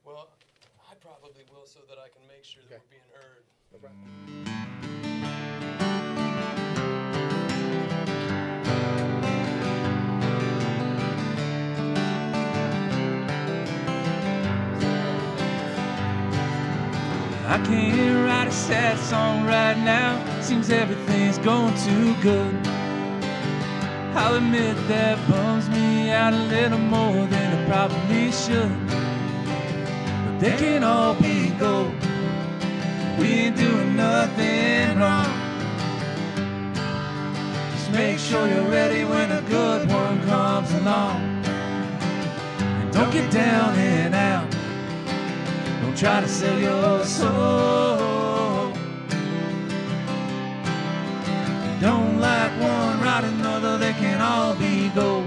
Well, I probably will so that I can make sure that we're being heard. No problem. I can't write a sad song right now. Seems everything's going too good. I'll admit that bums me out a little more than it probably should. But they can all be gold. We ain't doing nothing wrong. Just make sure you're ready when a good one comes along. And don't get down and out. Don't try to sell your soul. You don't like one, write another, they can all be gold.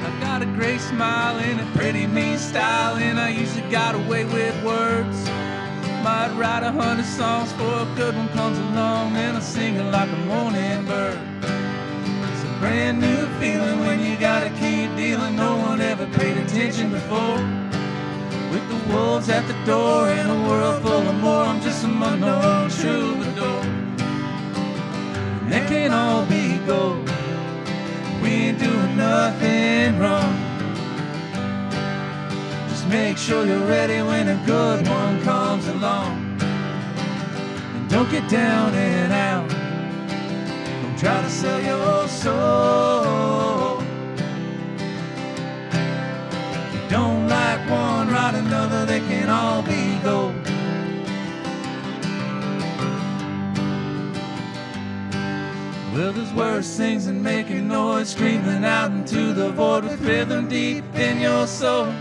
I got a great smile and a pretty mean style, and I usually got away with words. Might write 100 songs before a good one comes along, and I sing it like a morning bird. It's a brand new feeling when you gotta keep dealing. No one ever paid attention before. With the wolves at the door and a world full of more, I'm just some unknown troubadour. And they can't all be gold. We ain't doing nothing wrong. Make sure you're ready when a good one comes along. And don't get down and out. Don't try to sell your soul. You don't like one, write another, they can all be gold. Well, there's worse things than making noise, screaming out into the void with rhythm deep in your soul.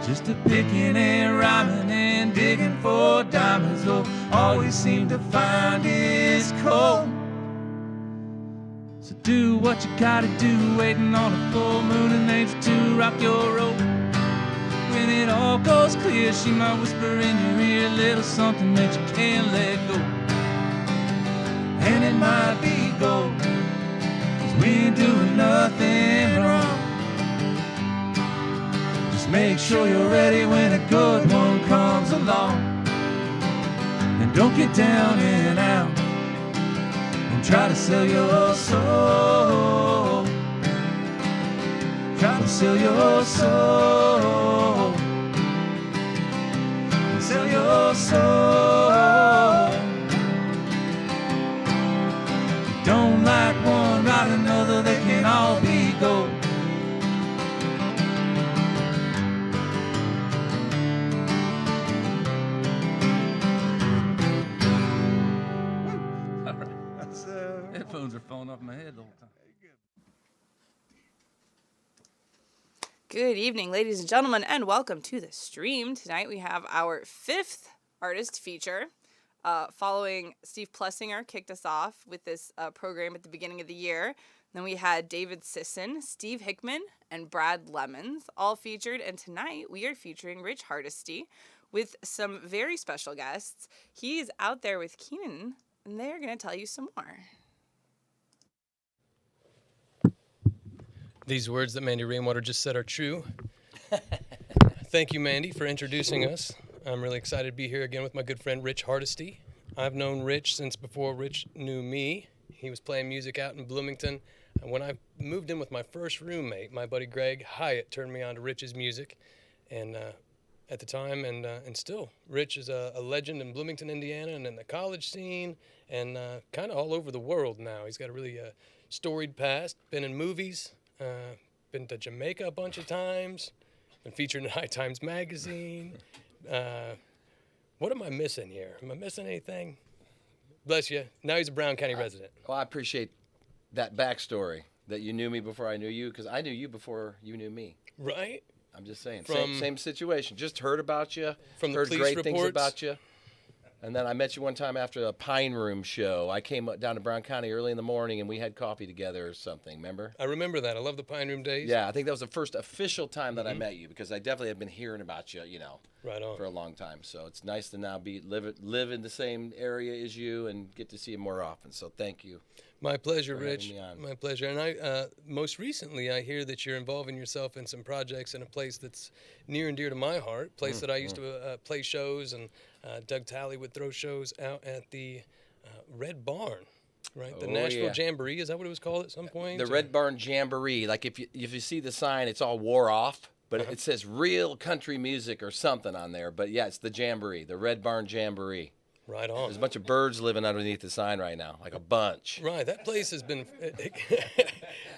Just a picking and rhyming and digging for diamonds, though all we seem to find is coal. So do what you gotta do, waiting on a full moon and angel to rock your rope. When it all goes clear, she might whisper in your ear a little something that you can't let go. And it might be gold, 'cause we ain't doing nothing wrong. Make sure you're ready when a good one comes along. And don't get down and out. Don't try to sell your soul. Try to sell your soul. Sell your soul. You don't like one, write another, they can all be gold. Headphones are falling off my head the whole time. Good evening, ladies and gentlemen, and welcome to the stream. Tonight we have our 5th artist feature. Following Steve Plessinger kicked us off with this program at the beginning of the year. Then we had David Sisson, Steve Hickman, and Brad Lemons all featured. And tonight we are featuring Rich Hardesty with some very special guests. He's out there with Keenan, and they're going to tell you some more. These words that Mandy Rainwater just said are true. Thank you, Mandy, for introducing us. I'm really excited to be here again with my good friend Rich Hardesty. I've known Rich since before Rich knew me. He was playing music out in Bloomington. And when I moved in with my first roommate, my buddy Greg Hyatt turned me on to Rich's music. And at the time, and still, Rich is a legend in Bloomington, Indiana, and in the college scene, and kind of all over the world now. He's got a really storied past, been in movies, been to Jamaica a bunch of times, been featured in High Times magazine. What am I missing here? Am I missing anything? Bless you. Now he's a Brown County resident. Well, I appreciate that backstory, that you knew me before I knew you, because I knew you before you knew me. Right? I'm just saying. Same situation. Just heard about you. From the heard police great reports. things about you. And then I met you one time after a Pine Room show. I came down to Brown County early in the morning, and we had coffee together or something. Remember? I remember that. I love the Pine Room days. Yeah, I think that was the first official time that I met you, because I definitely have been hearing about you, Right on. for a long time. So it's nice to now live in the same area as you and get to see you more often. So thank you. My pleasure, for Rich. having me on. My pleasure. And I, most recently, I hear that you're involving yourself in some projects in a place that's near and dear to my heart. A place that I used to play shows, and Doug Talley would throw shows out at the Red Barn, right? The Oh, Nashville yeah. Jamboree. Is that what it was called at some point? The Red Barn Jamboree. Like if you see the sign, it's all wore off, but it says real country music or something on there. But yeah, it's the Jamboree, the Red Barn Jamboree. Right on. There's a bunch of birds living underneath the sign right now, like a bunch. Right, that place has been.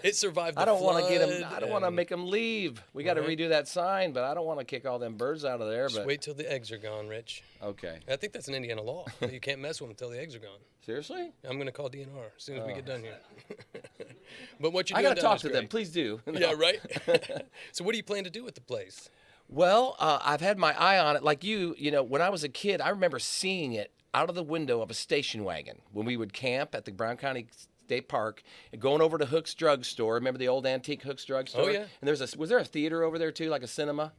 It survived. The I don't want to get them. flood I don't want to and make them leave. We got to Right. redo that sign, but I don't want to kick all them birds out of there. Just But wait till the eggs are gone, Rich. okay, I think that's an Indiana law. You can't mess with them until the eggs are gone. seriously, I'm going to call DNR as soon as we get done here. But what you I doing got to down talk is to them. great. Please do. Yeah, right. So what do you plan to do with the place? Well, I've had my eye on it. Like you know, when I was a kid, I remember seeing it out of the window of a station wagon when we would camp at the Brown County State Park and going over to Hook's Drug Store. Remember the old antique Hook's Drug Store? Oh, yeah. And was there a theater over there too, like a cinema?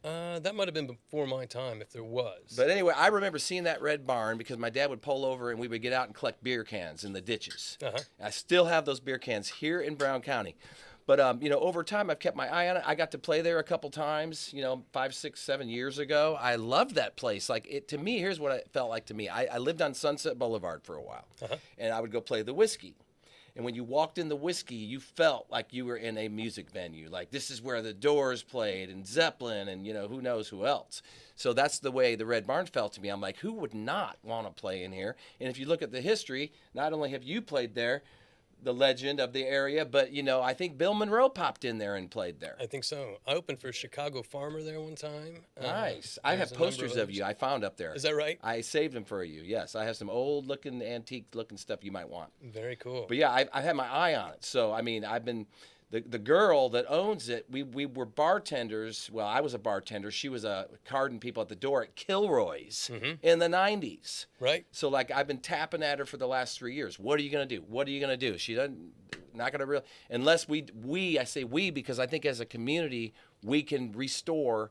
That might have been before my time, if there was. But anyway, I remember seeing that Red Barn because my dad would pull over and we would get out and collect beer cans in the ditches. I still have those beer cans here in Brown County. But, over time, I've kept my eye on it. I got to play there a couple times, 5, 6, 7 years ago. I loved that place. To me, here's what it felt like to me. I lived on Sunset Boulevard for a while, and I would go play the Whiskey. And when you walked in the Whiskey, you felt like you were in a music venue. Like, this is where the Doors played and Zeppelin and, who knows who else. So that's the way the Red Barn felt to me. I'm like, who would not want to play in here? And if you look at the history, not only have you played there, the legend of the area, but, I think Bill Monroe popped in there and played there. I think so. I opened for Chicago Farmer there one time. Nice. I there's have a number posters of others. you I found up there. Is that right? I saved them for you, yes. I have some old-looking, antique-looking stuff you might want. Very cool. But yeah, I've had my eye on it. So, I've been, the girl that owns it, we were bartenders. Well, I was a bartender. She was carding people at the door at Kilroy's in the 90s. Right. So, I've been tapping at her for the last 3 years. What are you going to do? What are you going to do? She not going to unless I say we because I think as a community, we can restore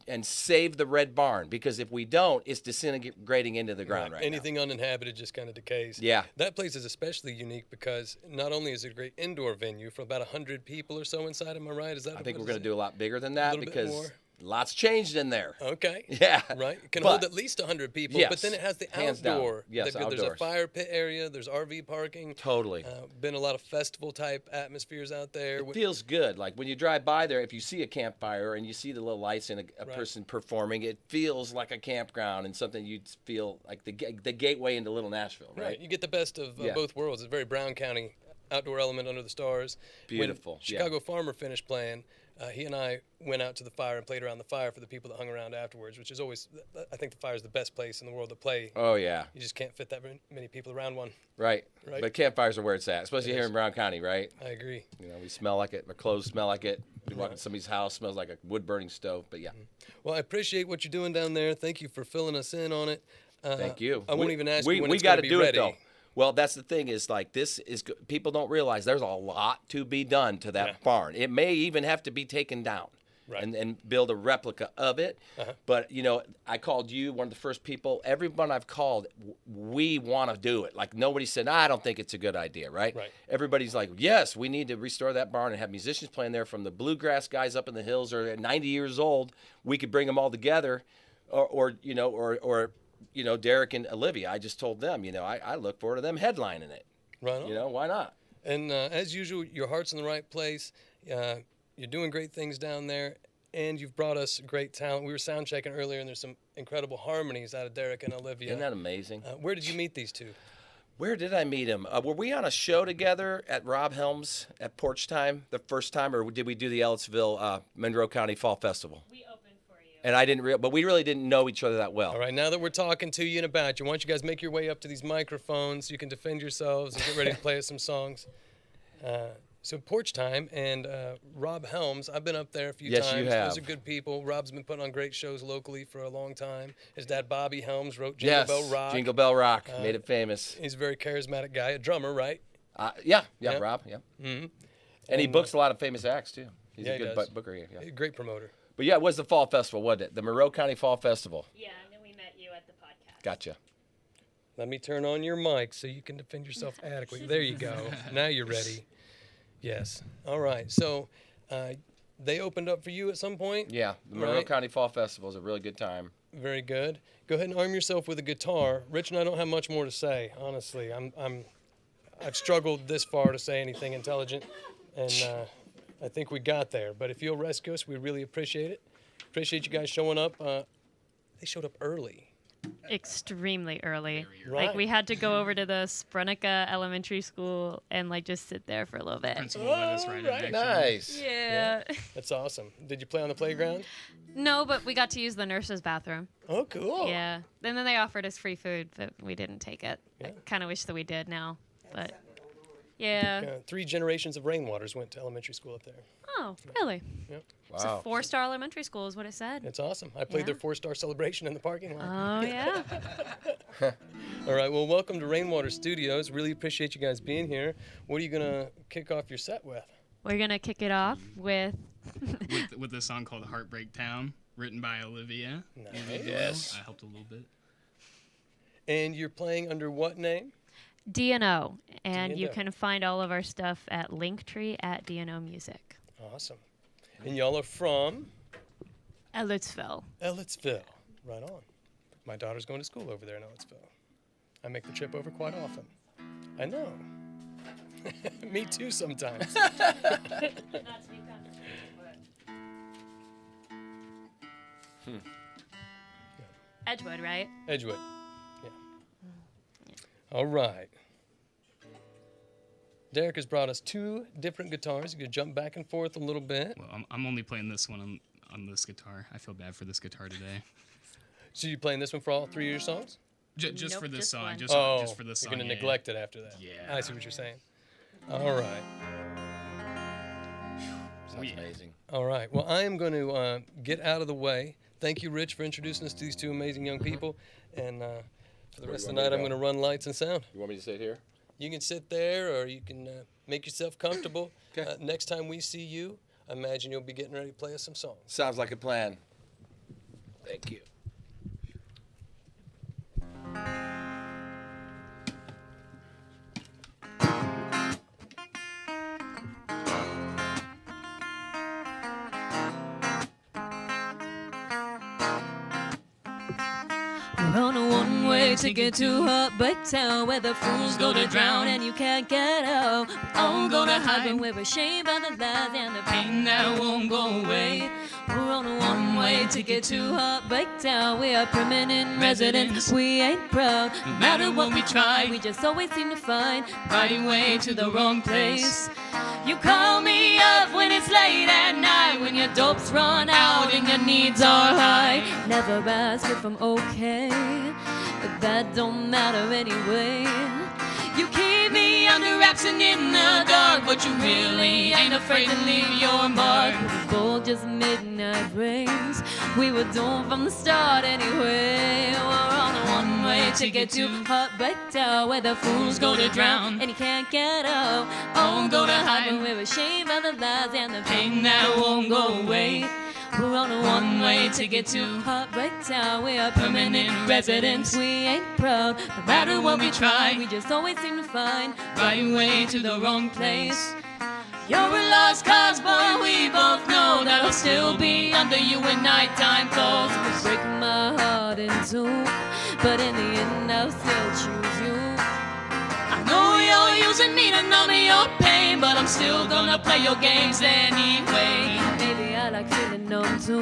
and save the Red Barn, because if we don't, it's disintegrating into the ground right now. Anything uninhabited just kind of decays. Yeah. That place is especially unique because not only is it a great indoor venue for about 100 people or so inside, am I right? Is that I think we're going to do a lot bigger than that little bit because more? lots changed in there. Okay. Yeah. Right. It can But- hold at least 100 people, Yes, but then it has the hands down. outdoor. Yes, There's a outdoors. fire pit area. There's RV parking. Totally. Been a lot of festival type atmospheres out there. It feels good. Like when you drive by there, if you see a campfire and you see the little lights and a Right. person performing, it feels like a campground and something you'd feel like the gateway into Little Nashville, right? You get the best of Yeah. both worlds. It's a very Brown County outdoor element under the stars. Beautiful, When yeah. Chicago Farmer finished playing, he and I went out to the fire and played around the fire for the people that hung around afterwards, which is always, I think the fire is the best place in the world to play. Oh, yeah. You just can't fit that many people around one. Right. Right. But campfires are where it's at, especially It here is. in Brown County, right? I agree. We smell like it. Our clothes smell like it. We walk in somebody's house, smells like a wood-burning stove. But, yeah. Well, I appreciate what you're doing down there. Thank you for filling us in on it. Thank you. I won't even ask you when we it's got going to be do ready. it though. Well, that's the thing is people don't realize there's a lot to be done to that Yeah. barn. It may even have to be taken down Right. and build a replica of it. But I called you one of the first people. Everyone I've called, we want to do it. Like nobody said, I don't think it's a good idea, right? Right. Everybody's like, yes, we need to restore that barn and have musicians playing there, from the bluegrass guys up in the hills or at 90 years old. We could bring them all together, or Derrick and Olivia. I just told them, I look forward to them headlining it. Right on. Why not? And as usual, your heart's in the right place. You're doing great things down there, and you've brought us great talent. We were sound checking earlier, and there's some incredible harmonies out of Derrick and Olivia. Isn't that amazing? Where did you meet these two? Where did I meet him? Were we on a show together at Rob Helms at Porch Time the first time, or did we do the Ellettsville Monroe County Fall Festival? We opened for you. And I didn't, but we really didn't know each other that well. All right, now that we're talking to you and about you, why don't you guys make your way up to these microphones so you can defend yourselves and get ready to play us some songs. So Porch Time and Rob Helms, I've been up there a few Yes, times. you have. Those are good people. Rob's been putting on great shows locally for a long time. His dad, Bobby Helms, wrote Jingle Yes, Bell Rock. Jingle Bell Rock made it famous. He's a very charismatic guy, a drummer, right? Yeah, Yeah. Rob, yeah. Mm-hmm. And he books a lot of famous acts, too. He's Yeah, a he good does. booker, yeah. Great promoter. But yeah, it was the Fall Festival, wasn't it? The Monroe County Fall Festival. Yeah, and then we met you at the podcast. Gotcha. Let me turn on your mic so you can defend yourself adequately. There you go. Now you're ready. Yes. All right. So they opened up for you at some point? Yeah, the Monroe Right. County Fall Festival is a really good time. Very good. Go ahead and arm yourself with a guitar. Rich and I don't have much more to say, honestly. I've struggled this far to say anything intelligent, and I think we got there. But if you'll rescue us, we really appreciate it. Appreciate you guys showing up. They showed up early. Extremely early. Right. Like we had to go over to the Sprunica Elementary School and like just sit there for a little bit. Principal let us right in, actually. Nice. Yeah. That's awesome. Did you play on the playground? No, but we got to use the nurse's bathroom. Oh, cool. Yeah. And then they offered us free food, but we didn't take it. Yeah. I kind of wish that we did now, but yeah. 3 generations of Rainwaters went to elementary school up there. Oh, really? Yep. It's a Wow. 4-star elementary school is what it said. It's awesome. I played Yeah. their 4-star celebration in the parking lot. Oh, yeah. All right. Well, welcome to Rainwater Studios. Really appreciate you guys being here. What are you going to kick off your set with? We're going to kick it off with with this song called Heartbreak Town, written by Olivia. Nice. Yes. I helped a little bit. And you're playing under what name? D&O, and you D&O. can find all of our stuff at Linktree at D&O Music. Awesome. And y'all are from Ellettsville. Ellettsville. Right on. My daughter's going to school over there in Ellettsville. I make the trip over quite often. I know. Me too sometimes. Edgewood, right? Edgewood. Yeah. All right. Derrick has brought us 2 different guitars. You can jump back and forth a little bit. Well, I'm only playing this one on this guitar. I feel bad for this guitar today. So you playing this one for all 3 of your songs? Just Nope, for this just song. one. Just for this song. you're going to yeah. neglect it after that. Yeah. I see what you're saying. All right. Sounds yeah. amazing. All right. Well, I am going to get out of the way. Thank you, Rich, for introducing us to these 2 amazing young people. And for the rest of the night, I'm going to run lights and sound. You want me to sit here? You can sit there or you can make yourself comfortable. Okay. Next time we see you, I imagine you'll be getting ready to play us some songs. Sounds like a plan. Thank you. We're on a one-way ticket to Heartbreak Town, where the fools go to drown and you can't get out. We all go to hide when we're ashamed by the lies and the pain that won't go away. We're on a one-way ticket to Heartbreak Town. We are permanent residents. We ain't proud. No matter what we try, we just always seem to find right way to the wrong place. You call me up when it's late at night, when your dope's run out and your needs are high. Never ask if I'm okay, but that don't matter anyway. You keep me under wraps and in the dark, but you really ain't afraid to leave your mark. It was bold, just midnight rains. We were doomed from the start anyway. We're on a one-way ticket to Heartbreak Town, where the fools go to drown and you can't get out. All go to hide when we're ashamed of the lies and the pain that won't go away. We're on a one-way ticket to Heartbreak Town. We are permanent residents. We ain't proud. No matter what we try, we just always seem to find right way to the wrong place. You're a lost cause, but we both know that I'll still be under you when nighttime falls. It's breaking my heart in two, but in the end I'll still choose you. I know you're using me to numb your pain, but I'm still gonna play your games anyway. Maybe I like feeling numb too.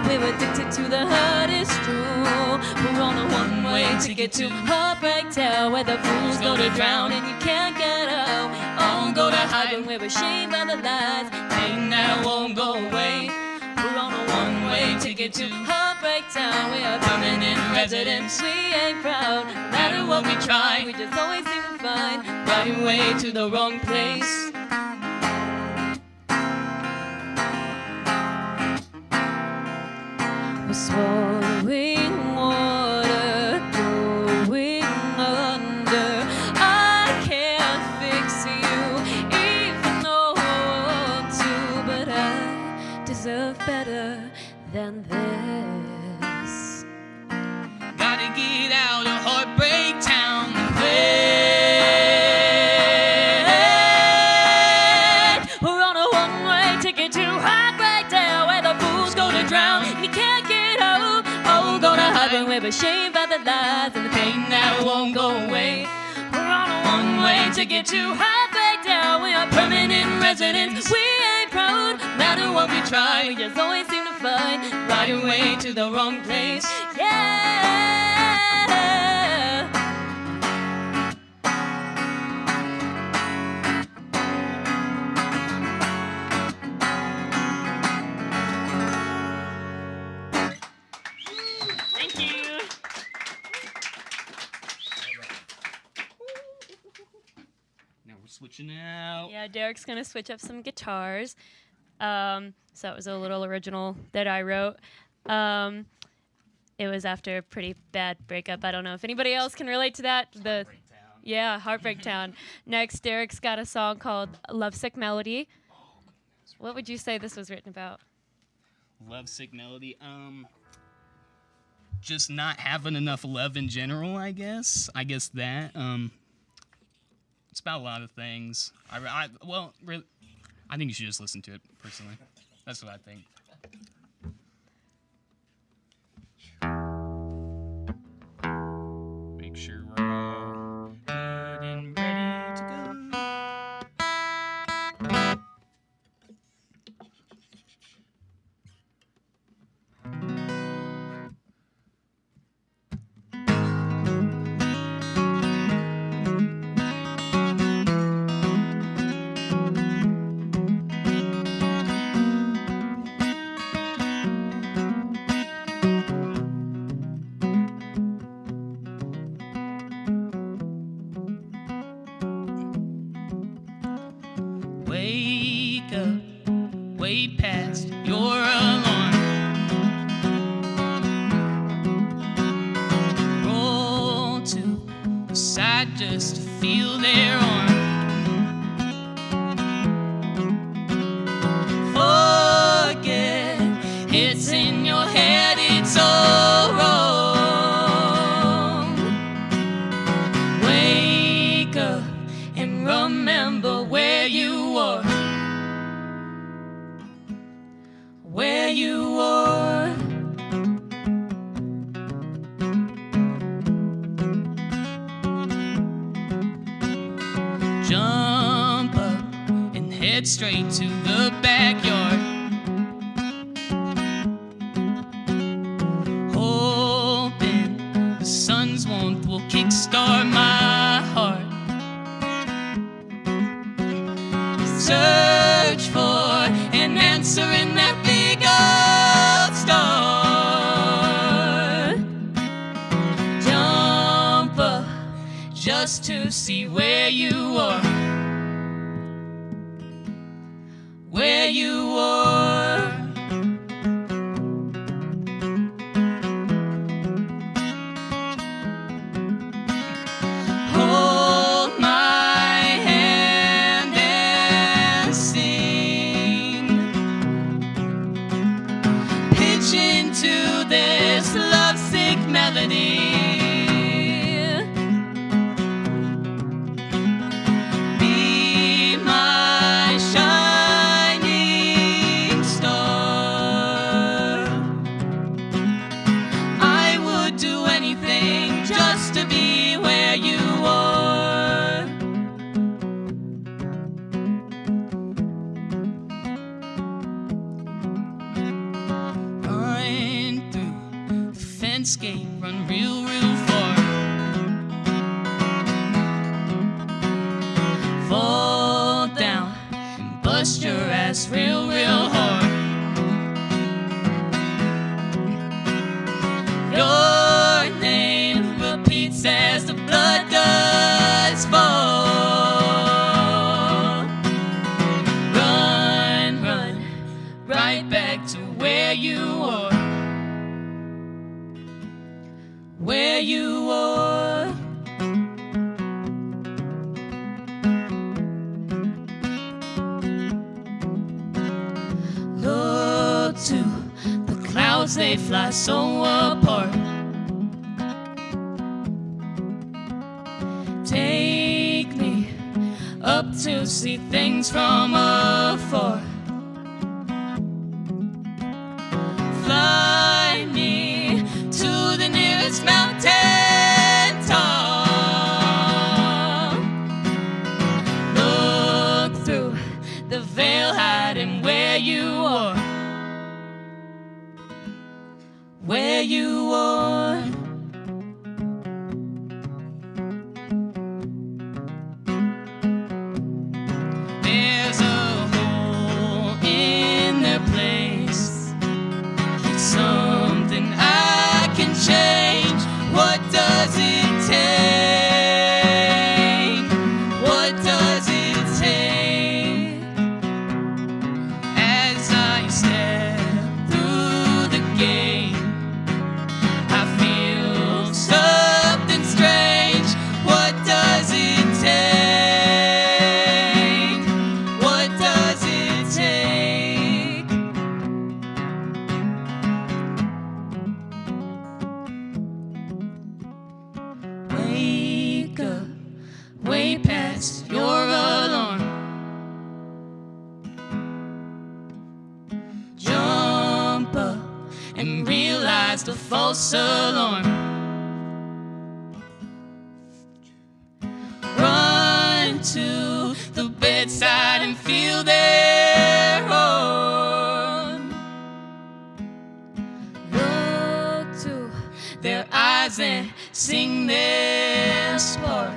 We're addicted to the hurt, it's true. We're on a one-way ticket to Heartbreak Town, where the fools go to drown and you can't get out. All go to hide when we're ashamed by the lies, pain that won't go away. We're on a one-way ticket to Heartbreak Town. We are permanent residents. We ain't proud. No matter what we try, we just always seem to find right way to the wrong place. swallowing water, going under. I can't fix you, even though I want to, but I deserve better than this. Gotta get out of Heartbreak Town. We're on a one-way ticket to Heartbreak Town, where the fool's gonna drown and you can't get out. Oh, gonna heaven with a shame about the lies and the pain that won't go away. We're on a one-way ticket to Heartbreak Town. We are permanent residents. We ain't proud, no matter what we try. We just always seem to find right away to the wrong place. Yeah. Thank you. Now we're switching out. Yeah, Derrick's gonna switch up some guitars. So it was a little original that I wrote. It was after a pretty bad breakup. I don't know if anybody else can relate to that. Yeah, Heartbreak Town. Next, Derrick's got a song called Lovesick Melody. What would you say this was written about? Lovesick melody. Just not having enough love in general, I guess. I guess that. It's about a lot of things. I think you should just listen to it, personally. That's what I think. Make sure we're all good and ready to go. Wake up, way past your alarm. Roll to the side just to feel their arm. Forget it's in your head, it's all wrong. Wake up and remember where you are. Where you are. Jump up and head straight to the backyard. Hoping the sun's warmth will kickstart my heart. Search for an answer in that big old star. Jump up just to see where you are. Where you are. Hold my hand and sing. Pitch into this lovesick melody. Be my shining star. I would do anything just to be where you are. Run through the fence gate, run real, real far. Fall down and bust your ass real, real hard. Your name repeats as the blood does fall. Run, run, right back to where you are. they fly so apart. Take me up to see things from afar. Fly me to the nearest mountain top. Look through the veil hiding where you are. Where you are. There's a hole in their place. It's something I can change. What does it take? What does it take? As I step through the gate, I feel something strange. What does it take? What does it take? Wake up, way past your alarm. Jump up and realize the false alarm. Run to the bedside and feel their arm. Look to their eyes and sing this part.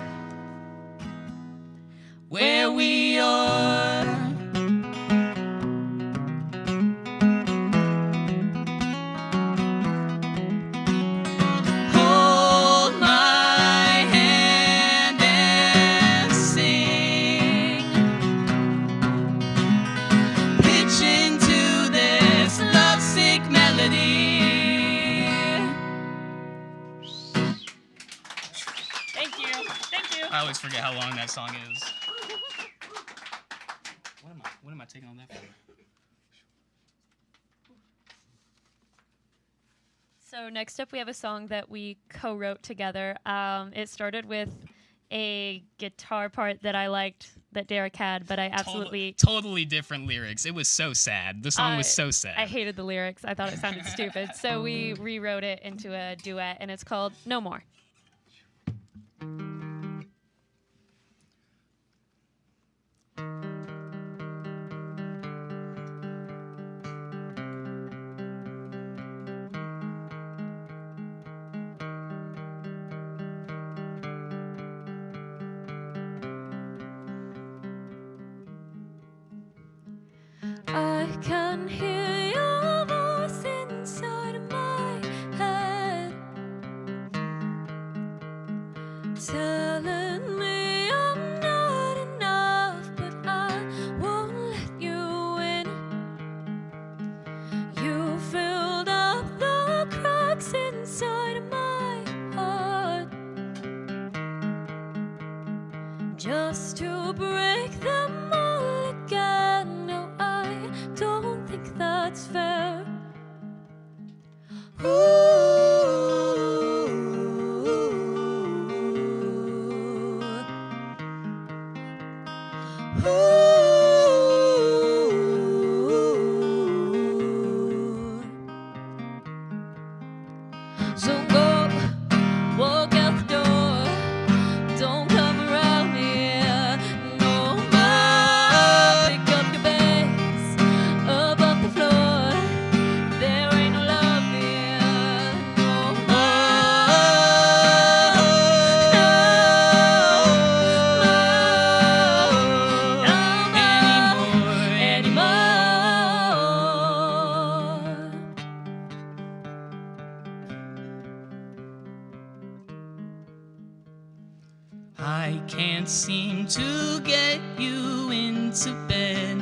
Where we are. Hold my hand and sing. Pitch into this lovesick melody. Thank you. Thank you. I always forget how long that song is. What am I taking on that for? So next up, we have a song that we co-wrote together. It started with a guitar part that I liked that Derrick had, but I absolutely Totally different lyrics. It was so sad. The song was so sad. I hated the lyrics. I thought it sounded stupid. So we rewrote it into a duet, and it's called No More. I can hear your voice inside of my head, telling me I'm not enough, but I won't let you in. You filled up the cracks inside of my heart, just to break them all again. No, I don't think that's fair. So go, walk out the door. Don't come around here no more. Pick up your bags up off the floor. There ain't no love here no more. I can't seem to get you into bed.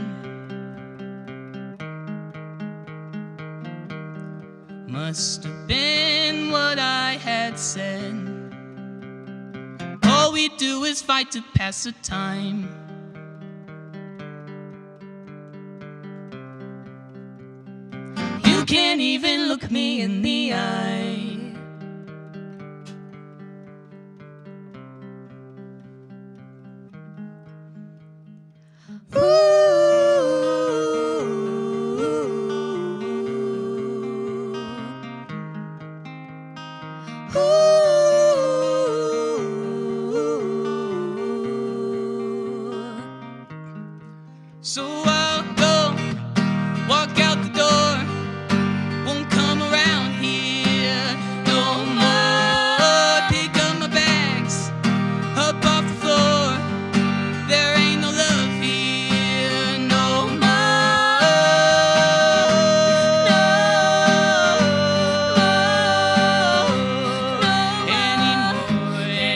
Must have been what I had said. All we do is fight to pass the time. You can't even look me in the eye. So I'll go, walk out the door, won't come around here no more. Pick up my bags, up off the floor, there ain't no love here no more.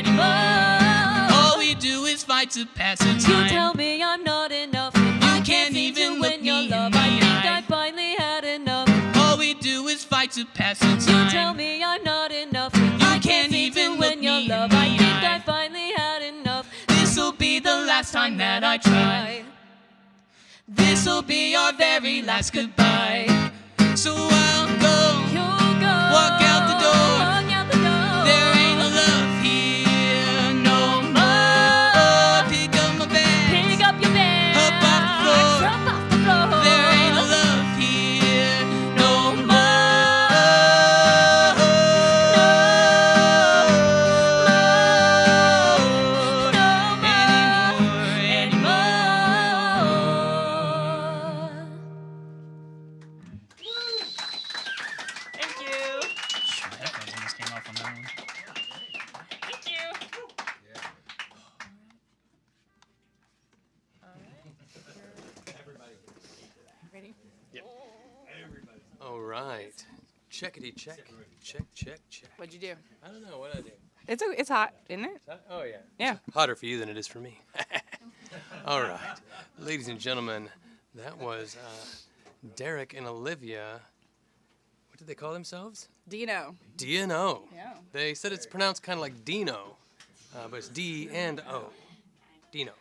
Anymore. All we do is fight to pass the You time. tell me I'm not enough. Can't even look When your me in love, the I think eye. I finally had enough. All we do is fight to pass the You time. tell me I'm not enough. I can't even when look your me in love, the I think eye. I finally had enough. This'll be the last time that I try. This'll be our very last goodbye. So I'll go, You'll go, walk out the door. walk out the door. There ain't no love here no more. Pick up my bags, Pick up your bags, up off the floor. up off the floor. There ain't no love here no more. Thank you. My headphones almost came off on that one. Thank you. Ready? All right. Checkity check. Check, check, check. What'd you do? I don't know what I did. It's hot, isn't it? Oh, yeah. Yeah. Hotter for you than it is for me. All right. Ladies and gentlemen, that was Derrick and Olivia. What did they call themselves? Dino. D&O. Yeah. They said it's pronounced kind of like Dino, but it's D and O. Dino.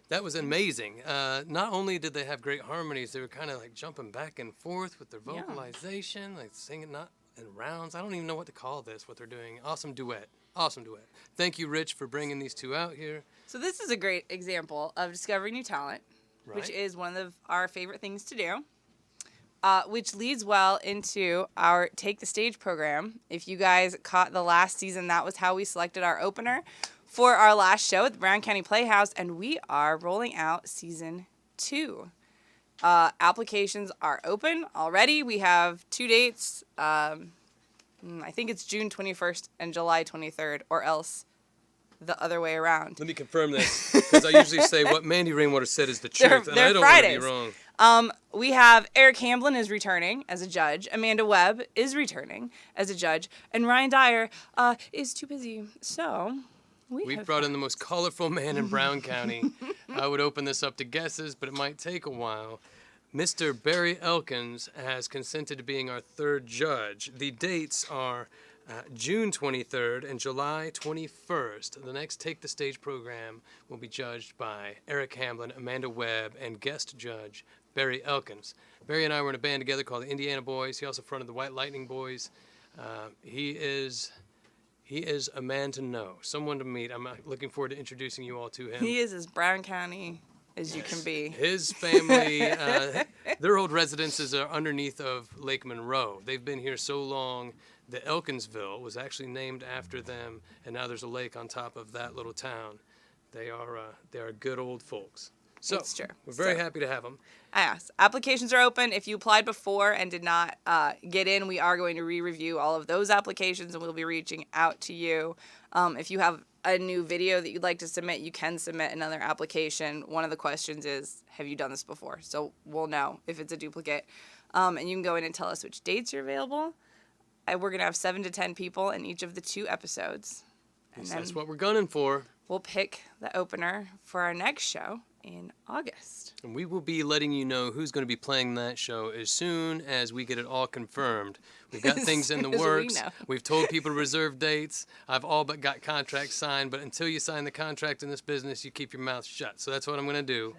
That was amazing. Not only did they have great harmonies, they were kind of like jumping back and forth with their Yeah. vocalization, like singing not in rounds. I don't even know what to call this, what they're doing. Awesome duet. Awesome duet. Thank you, Rich, for bringing these two out here. So this is a great example of discovering new talent, which Right. is one of our favorite things to do. Which leads well into our Take the Stage program. If you guys caught the last season, that was how we selected our opener for our last show at the Brown County Playhouse, and we are rolling out season 2. Applications are open already. We have 2 dates. I think it's June 21st and July 23rd, or else the other way around. Let me confirm this, because I usually say what Mandy Rainwater said is the truth, and they're I don't want to be Fridays. wrong. We have Eric Hamblin is returning as a judge. Amanda Webb is returning as a judge. And Ryan Dyer is too busy. So We've brought in the most colorful man in Brown County. I would open this up to guesses, but it might take a while. Mr. Barry Elkins has consented to being our third judge. The dates are June 23rd and July 21st. The next Take the Stage program will be judged by Eric Hamblin, Amanda Webb, and guest judge Barry Elkins. Barry and I were in a band together called the Indiana Boys. He also fronted the White Lightning Boys. He is a man to know, someone to meet. I'm looking forward to introducing you all to him. he is as Brown County as you can be. His family, their old residences are underneath of Lake Monroe. They've been here so long. The Elkinsville was actually named after them, and now there's a lake on top of that little town. They are good old folks. So It's true. we're very So- happy to have them. Yes. Applications are open. If you applied before and did not get in, we are going to re-review all of those applications, and we'll be reaching out to you. If you have a new video that you'd like to submit, you can submit another application. One of the questions is, have you done this before? So we'll know if it's a duplicate. And you can go in and tell us which dates are available. We're going to have 7 to 10 people in each of the 2 episodes. And then That's what we're gunning for. we'll pick the opener for our next show in August. And we will be letting you know who's going to be playing that show as soon as we get it all confirmed. We've got things in the soon as we works. know. We've told people to reserve dates. I've all but got contracts signed, but until you sign the contract in this business, you keep your mouth shut. So that's what I'm going to do.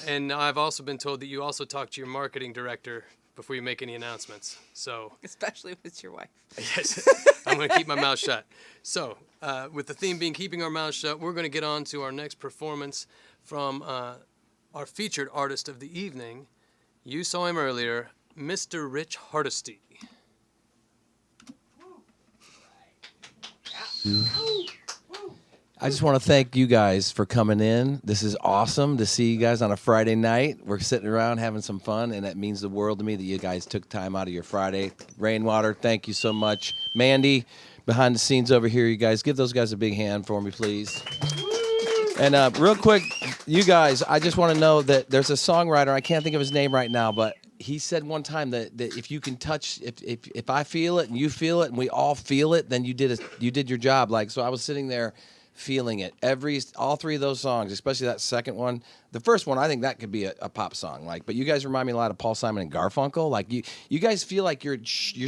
And I've also been told that you also talk to your marketing director before you make any announcements. So, Especially with your wife. yes, I'm going to keep my mouth shut. So, with the theme being keeping our mouths shut, we're going to get on to our next performance from our featured artist of the evening. You saw him earlier, Mr. Rich Hardesty. I just want to thank you guys for coming in. This is awesome to see you guys on a Friday night. We're sitting around having some fun, and that means the world to me that you guys took time out of your Friday. Rainwater, thank you so much. Mandy, behind the scenes over here, you guys, give those guys a big hand for me, please. And real quick, you guys, I just want to know that there's a songwriter, I can't think of his name right now, but he said one time that if you can touch, if I feel it and you feel it and we all feel it, then you did your job. Like, so I was sitting there feeling it. All three of those songs, especially that second one. The first one, I think that could be a pop song. Like, but you guys remind me a lot of Paul Simon and Garfunkel. Like, you guys feel like you're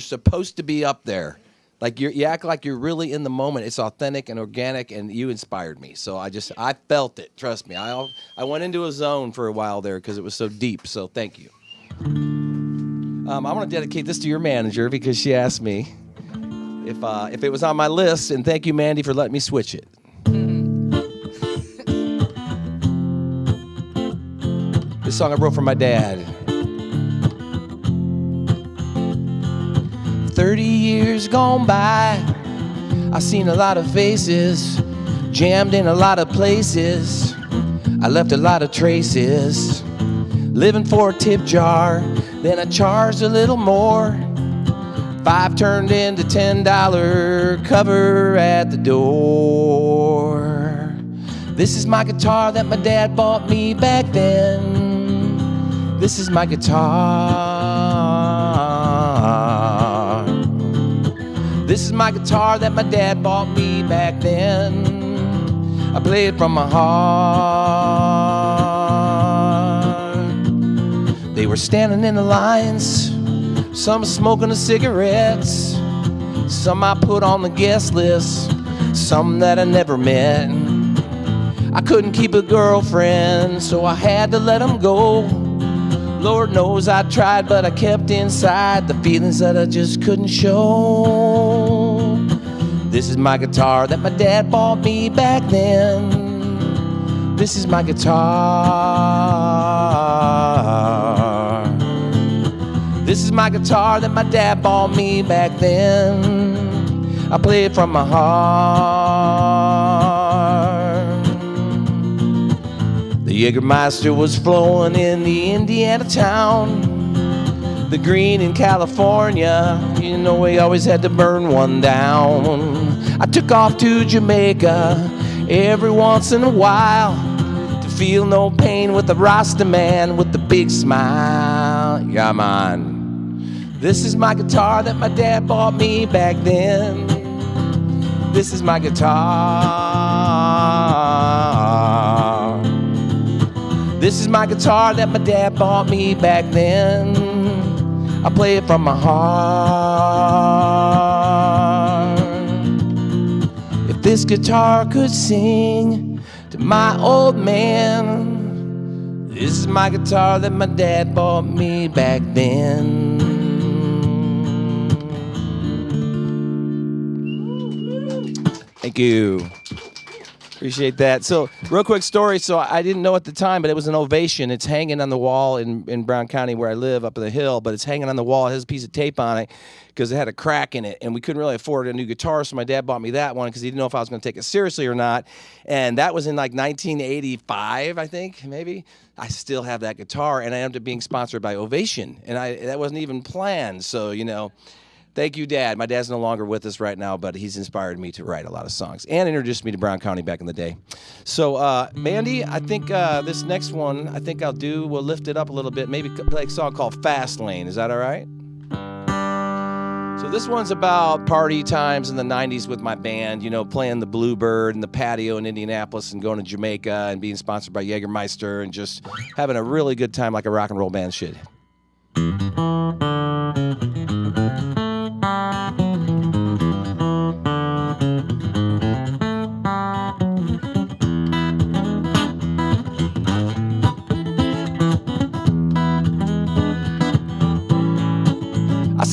supposed to be up there. Like, you act like you're really in the moment. It's authentic and organic, and you inspired me. So I felt it. Trust me. I went into a zone for a while there because it was so deep. So thank you. I want to dedicate this to your manager because she asked me if it was on my list, and thank you, Mandy, for letting me switch it. This song I wrote for my dad. 30 years gone by, I've seen a lot of faces, jammed in a lot of places. I left a lot of traces, living for a tip jar, then I charged a little more. $5 turned into $10 cover at the door. This is my guitar that my dad bought me back then. This is my guitar. This is my guitar that my dad bought me back then. I play it from my heart. They were standing in the lines, some smoking the cigarettes, some I put on the guest list, some that I never met. I couldn't keep a girlfriend, so I had to let them go. Lord knows I tried, but I kept inside the feelings that I just couldn't show. This is my guitar that my dad bought me back then. This is my guitar. This is my guitar that my dad bought me back then. I play it from my heart. The Jägermeister was flowing in the Indiana town. The green in California, you know we always had to burn one down. I took off to Jamaica every once in a while to feel no pain with the Rasta man with the big smile. Yeah, man. This is my guitar that my dad bought me back then. This is my guitar. This is my guitar that my dad bought me back then. I play it from my heart. If this guitar could sing to my old man, this is my guitar that my dad bought me back then. Thank you. Appreciate that. So, real quick story. So, I didn't know at the time, but it was an ovation. It's hanging on the wall in Brown County where I live up in the hill, but it's hanging on the wall. It has a piece of tape on it because it had a crack in it, and we couldn't really afford a new guitar, so my dad bought me that one because he didn't know if I was going to take it seriously or not, and that was in like 1985, I think, maybe. I still have that guitar, and I ended up being sponsored by Ovation, and that wasn't even planned, so, you know. Thank you, Dad. My dad's no longer with us right now, but he's inspired me to write a lot of songs and introduced me to Brown County back in the day. So, Mandy, I think this next one, we'll lift it up a little bit, maybe play a song called Fast Lane. Is that all right? So this one's about party times in the 90s with my band, you know, playing the Bluebird and the patio in Indianapolis and going to Jamaica and being sponsored by Jägermeister and just having a really good time like a rock and roll band should.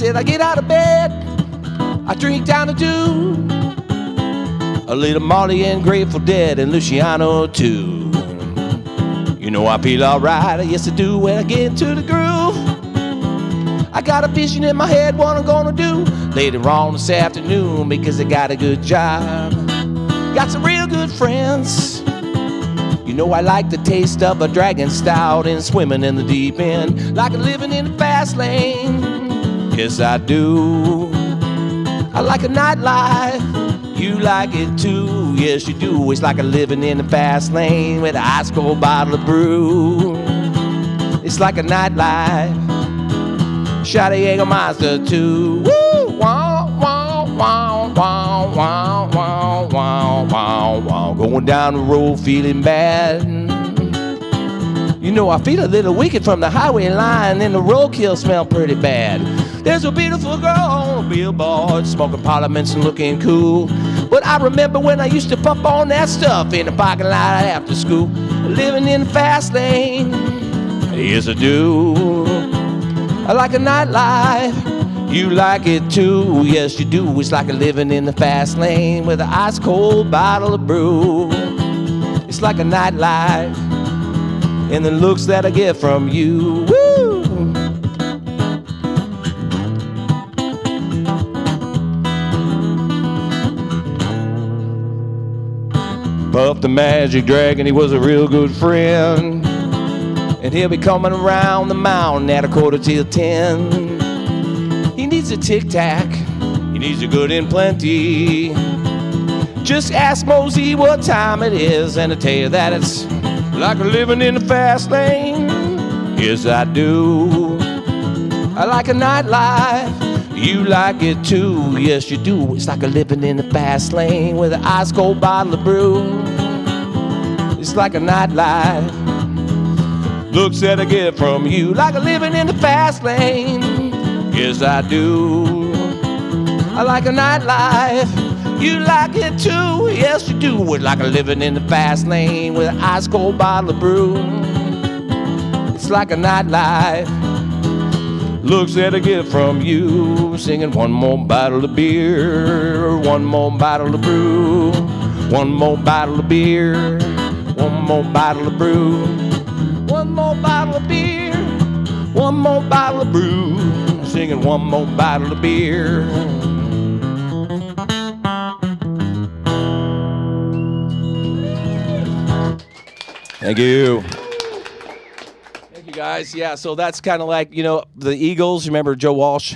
said, I get out of bed, I drink down the dew, a little Marley and Grateful Dead and Luciano too. You know I feel alright, yes I do, when I get into the groove. I got a vision in my head, what I'm gonna do later on this afternoon, because I got a good job, got some real good friends. You know I like the taste of a dragon stout and swimming in the deep end, like living in the fast lane. Yes I do. I like a nightlife, you like it too. Yes you do. It's like a living in the fast lane with an ice cold bottle of brew. It's like a nightlife, shot a Jägermeister too. Woo! Wow, wow, wow, wow, wow, wow, wow, wow, wow. Going down the road feeling bad. You know I feel a little wicked from the highway line, and the roadkill smell pretty bad. There's a beautiful girl on a billboard, smoking parliaments and looking cool. But I remember when I used to pump on that stuff in the parking lot after school, living in the fast lane. Yes I do. I like a nightlife, you like it too. Yes you do. It's like a living in the fast lane with an ice cold bottle of brew. It's like a nightlife, and the looks that I get from you. Woo! Puff the Magic Dragon, he was a real good friend, and he'll be coming around the mountain at 9:45. He needs a tic-tac, he needs a good and plenty. Just ask Mosey what time it is, and I'll tell you that it's like living in the fast lane. Yes I do. I like a nightlife, you like it too. Yes you do. It's like a living in the fast lane with an ice cold bottle of brew. It's like a nightlife, looks that I get from you, like a living in the fast lane. Yes I do. I like a nightlife, you like it too. Yes you do. It's like a living in the fast lane with an ice cold bottle of brew. It's like a nightlife, looks that I get from you, singing one more bottle of beer, one more bottle of brew, one more bottle of beer, one more bottle of brew, one more bottle of beer, one more bottle of brew, singing one more bottle of beer. Thank you. Thank you, guys. Yeah, so that's kind of like, you know, the Eagles. Remember Joe Walsh?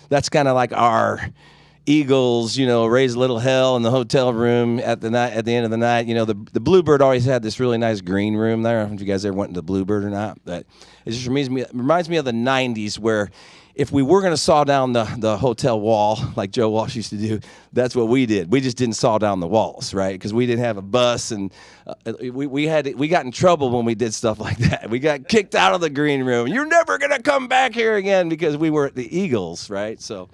That's kind of like our Eagles, you know, raise a little hell in the hotel room at the end of the night. You know, the Bluebird always had this really nice green room there. I don't know if you guys ever went to the Bluebird or not, but it just reminds me of the 90s, where if we were going to saw down the hotel wall like Joe Walsh used to do, that's what we did. We just didn't saw down the walls, right? Because we didn't have a bus, and we got in trouble when we did stuff like that. We got kicked out of the green room. You're never going to come back here again, because we were the Eagles, right? So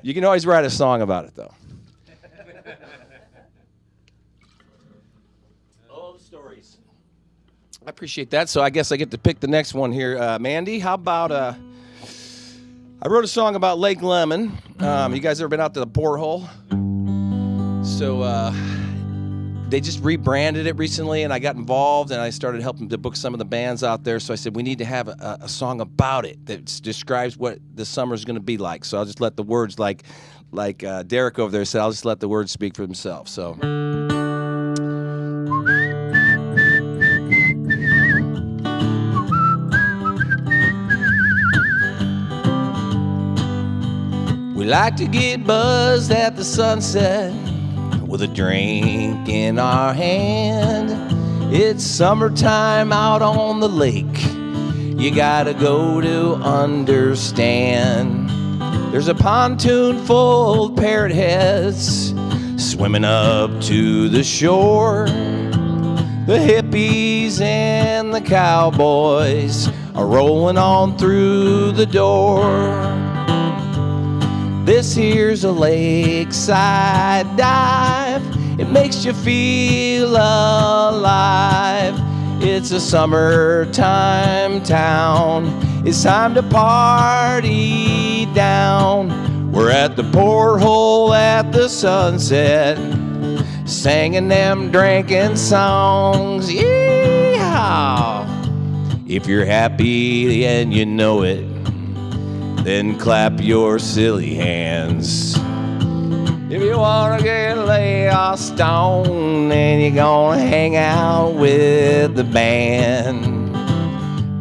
you can always write a song about it, though. All the stories. I appreciate that. So I guess I get to pick the next one here. Mandy, how about... I wrote a song about Lake Lemon. You guys ever been out to the porthole? So they just rebranded it recently, and I got involved, and I started helping to book some of the bands out there. So I said, we need to have a song about it that describes what the summer's going to be like. So I'll just let the words, like Derrick over there said, I'll just let the words speak for themselves. So... We like to get buzzed at the sunset with a drink in our hand. It's summertime out on the lake. You gotta go to understand. There's a pontoon full of parrot heads swimming up to the shore. The hippies and the cowboys are rolling on through the door. This here's a lakeside dive. It makes you feel alive. It's a summertime town. It's time to party down. We're at the porthole at the sunset, singing them drinking songs. Yeehaw! If you're happy and you know it, then clap your silly hands. If you wanna get laid off stone and you're gonna hang out with the band,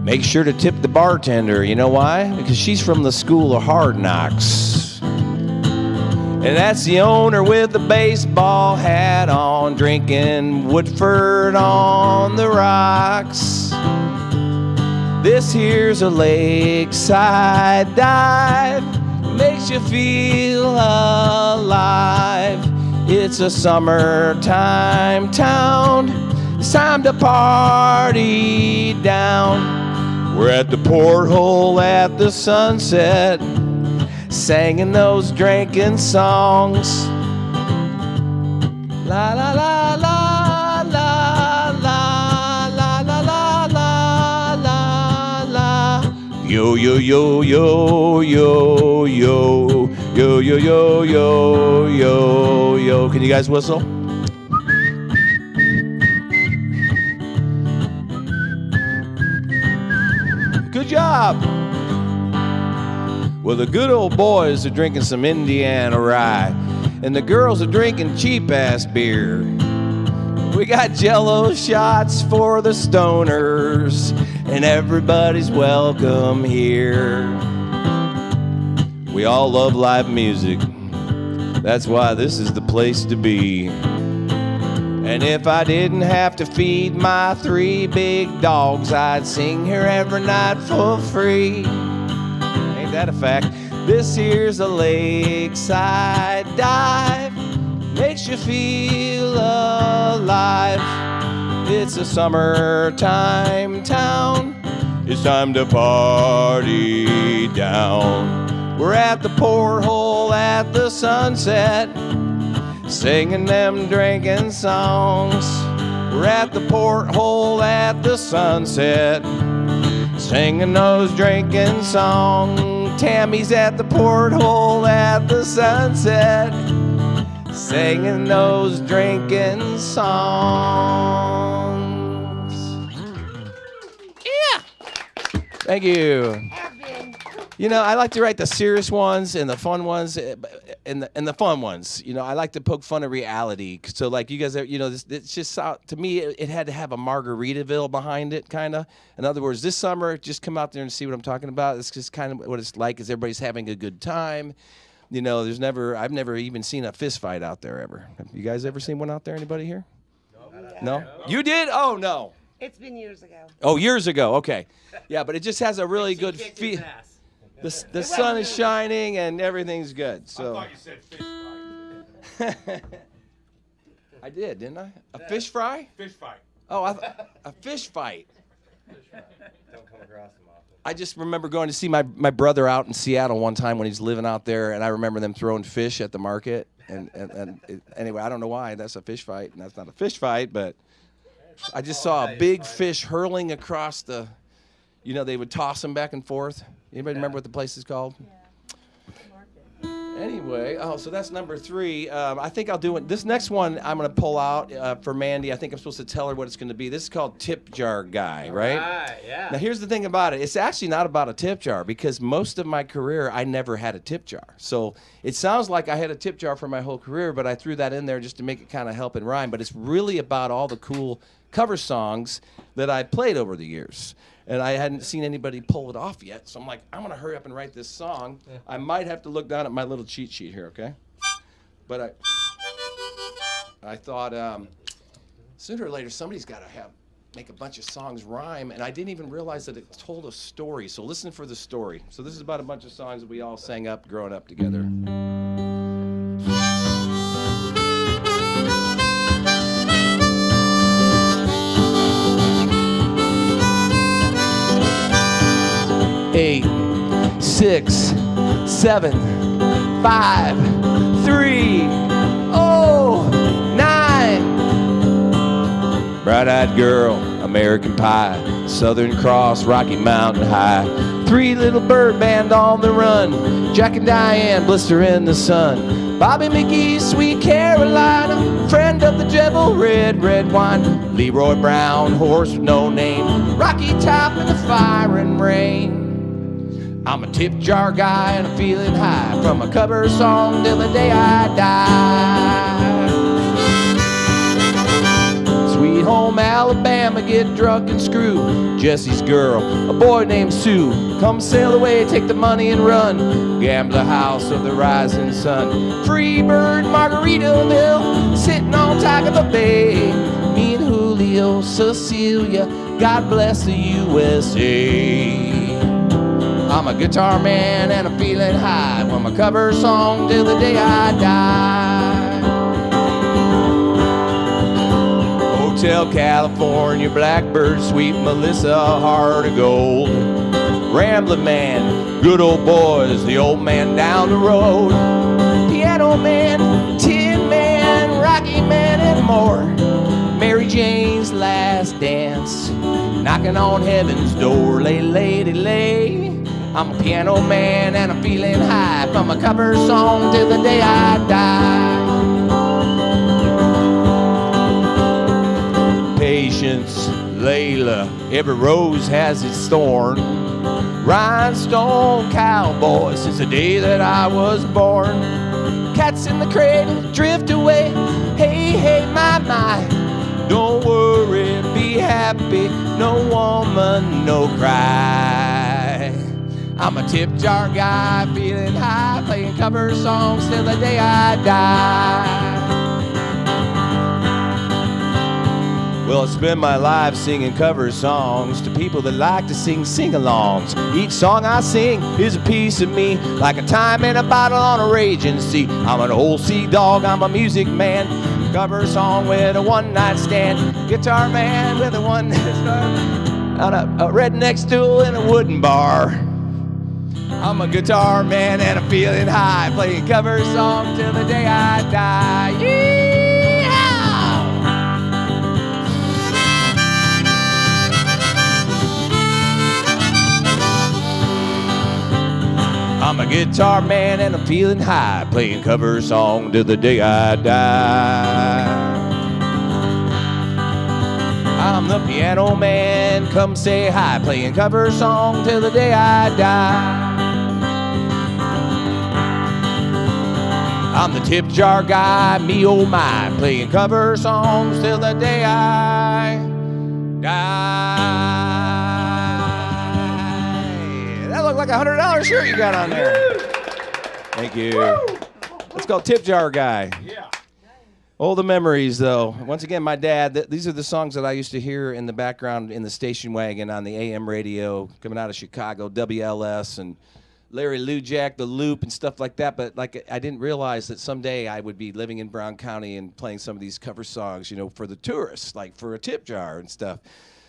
make sure to tip the bartender. You know why? Because she's from the school of hard knocks. And that's the owner with the baseball hat on, drinking Woodford on the rocks. This here's a lakeside dive, makes you feel alive. It's a summertime town, it's time to party down. We're at the porthole at the sunset, singing those drinking songs. La la la la la la la la la la la la. Yo yo yo yo yo yo yo yo yo yo yo yo. Can you guys whistle? Good job. Well, the good old boys are drinking some Indiana rye, and the girls are drinking cheap-ass beer. We got Jello shots for the stoners, and everybody's welcome here. We all love live music. That's why this is the place to be. And if I didn't have to feed my 3 big dogs, I'd sing here every night for free. That a fact. This here's a lakeside dive, makes you feel alive. It's a summertime town, it's time to party down. We're at the porthole at the sunset, singing them drinking songs. We're at the porthole at the sunset, singing those drinking songs. Tammy's at the porthole at the sunset, singing those drinking songs. Yeah. Thank you. You know, I like to write the serious ones and the fun ones, and the fun ones. You know, I like to poke fun at reality. So, like, you guys, you know, it's just, to me, it had to have a Margaritaville behind it, kind of. In other words, this summer, just come out there and see what I'm talking about. It's just kind of what it's like, is everybody's having a good time. You know, I've never even seen a fist fight out there ever. Have you guys ever seen one out there? Anybody here? No? You did? Oh, no. It's been years ago. Oh, years ago. Okay. Yeah, but it just has a really good feel. The sun is shining and everything's good. So. I thought you said fish fry. I did, didn't I? A fish fry? Fish fight. Oh, a fish fight. Don't come across them often. I just remember going to see my brother out in Seattle one time when he was living out there, and I remember them throwing fish at the market. Anyway, I don't know why. That's a fish fight, and that's not a fish fight, but I just saw a big fish hurling across the, you know, they would toss them back and forth. Anybody remember what the place is called? Yeah. Anyway, so that's number 3. I think I'll do it. This next one I'm going to pull out for Mandy. I think I'm supposed to tell her what it's going to be. This is called Tip Jar Guy, right? Right, yeah. Now, here's the thing about it. It's actually not about a tip jar, because most of my career, I never had a tip jar. So it sounds like I had a tip jar for my whole career, but I threw that in there just to make it kind of help and rhyme. But it's really about all the cool cover songs that I played over the years. And I hadn't seen anybody pull it off yet, so I'm like, I'm going to hurry up and write this song. I might have to look down at my little cheat sheet here, okay? But I thought sooner or later somebody's got to make a bunch of songs rhyme, and I didn't even realize that it told a story. So listen for the story. So this is about a bunch of songs that we all sang up growing up together. Eight, 6, 7, 5, 3, 9. Bright-eyed girl, American Pie, Southern Cross, Rocky Mountain High. 3 little bird band on the run, Jack and Diane, blister in the sun. Bobby McGee, Sweet Carolina, friend of the devil, red wine. Leroy Brown, horse with no name. Rocky Top in the fire and rain. I'm a tip jar guy and I'm feeling high from a cover song till the day I die. Sweet home Alabama, get drunk and screw. Jesse's girl, a boy named Sue. Come sail away, take the money and run. Gambler house of the rising sun. Freebird, Margaritaville, sitting on Tiger Bay. Me and Julio, Cecilia, God bless the USA. I'm a guitar man and I'm feeling high from a cover song till the day I die. Hotel California, Blackbird, Sweet Melissa, Heart of Gold. Ramblin' Man, good old boys, the old man down the road. Piano Man, Tin Man, Rocky Man, and more. Mary Jane's Last Dance, knocking on heaven's door, lay, lady, lay. I'm a piano man and I'm feeling high from a cover song till the day I die. Patience, Layla, every rose has its thorn. Rhinestone cowboy since the day that I was born. Cats in the cradle drift away. Hey, hey, my. Don't worry, be happy. No woman, no cry. I'm a tip jar guy, feeling high, playing cover songs till the day I die. Well, I spend my life singing cover songs to people that like to sing sing-alongs. Each song I sing is a piece of me, like a time in a bottle on a raging sea. I'm an old sea dog, I'm a music man. Cover song with a one-night stand. Guitar man with a one-night stand. On a redneck stool in a wooden bar. I'm a guitar man and I'm feeling high, playing cover songs till the day I die. I'm a guitar man and I'm feeling high, playing cover song till the day I die. I'm the piano man, come say hi, playing cover song till the day I die. I'm the tip jar guy, me oh my, playing cover songs till the day I die. That looked like a $100 shirt you got on there. Thank you. Let's go tip jar guy. Yeah. Oh, the memories, though. Once again, my dad, these are the songs that I used to hear in the background in the station wagon on the AM radio coming out of Chicago, WLS, and Larry Lou Jack, The Loop, and stuff like that. But like, I didn't realize that someday I would be living in Brown County and playing some of these cover songs, you know, for the tourists, like for a tip jar and stuff.